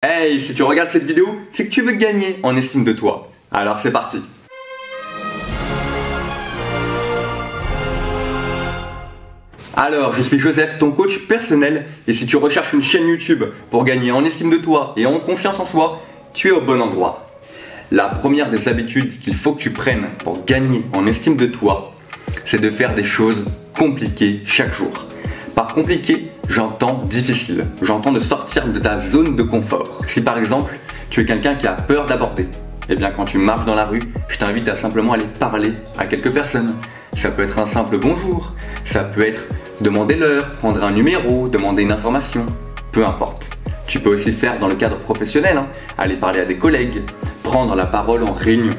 Hey, si tu regardes cette vidéo, c'est que tu veux gagner en estime de toi. Alors c'est parti. Alors, je suis Joseph, ton coach personnel, et si tu recherches une chaîne YouTube pour gagner en estime de toi et en confiance en soi, tu es au bon endroit. La première des habitudes qu'il faut que tu prennes pour gagner en estime de toi, c'est de faire des choses compliquées chaque jour. Par compliqué, j'entends difficile. J'entends de sortir de ta zone de confort. Si par exemple, tu es quelqu'un qui a peur d'aborder, eh bien quand tu marches dans la rue, je t'invite à simplement aller parler à quelques personnes. Ça peut être un simple bonjour, ça peut être demander l'heure, prendre un numéro, demander une information, peu importe. Tu peux aussi faire dans le cadre professionnel, aller parler à des collègues, prendre la parole en réunion.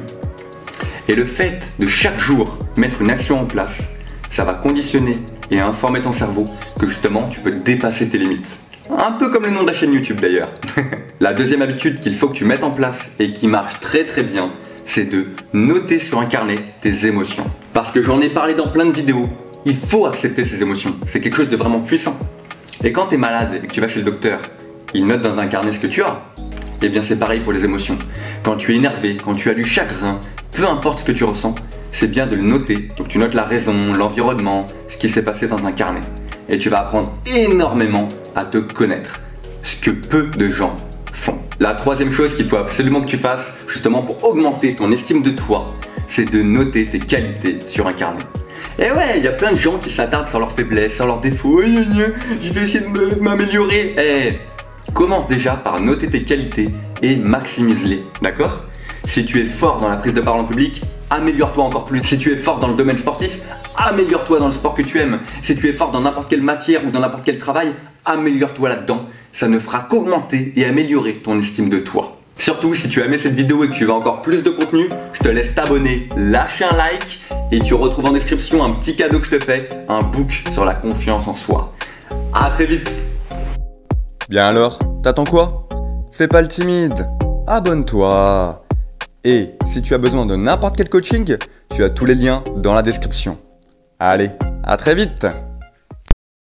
Et le fait de chaque jour mettre une action en place, ça va conditionner et informer ton cerveau que justement tu peux dépasser tes limites. Un peu comme le nom de la chaîne YouTube d'ailleurs. La deuxième habitude qu'il faut que tu mettes en place et qui marche très bien, c'est de noter sur un carnet tes émotions. Parce que j'en ai parlé dans plein de vidéos, il faut accepter ses émotions, c'est quelque chose de vraiment puissant. Et quand tu es malade et que tu vas chez le docteur, il note dans un carnet ce que tu as. Et bien c'est pareil pour les émotions. Quand tu es énervé, quand tu as du chagrin, peu importe ce que tu ressens, c'est bien de le noter. Donc tu notes la raison, l'environnement, ce qui s'est passé dans un carnet. Et tu vas apprendre énormément à te connaître, ce que peu de gens font. La troisième chose qu'il faut absolument que tu fasses, justement pour augmenter ton estime de toi, c'est de noter tes qualités sur un carnet. Et ouais, il y a plein de gens qui s'attardent sur leurs faiblesses, sur leurs défauts. Je vais essayer de m'améliorer. Commence déjà par noter tes qualités et maximise-les, d'accord? Si tu es fort dans la prise de parole en public, améliore-toi encore plus. Si tu es fort dans le domaine sportif, améliore-toi dans le sport que tu aimes. Si tu es fort dans n'importe quelle matière ou dans n'importe quel travail, améliore-toi là-dedans. Ça ne fera qu'augmenter et améliorer ton estime de toi. Surtout, si tu as aimé cette vidéo et que tu veux encore plus de contenu, je te laisse t'abonner, lâcher un like et tu retrouves en description un petit cadeau que je te fais, un book sur la confiance en soi. À très vite. Bien alors, t'attends quoi? Fais pas le timide, abonne-toi. Et si tu as besoin de n'importe quel coaching, tu as tous les liens dans la description. Allez, à très vite!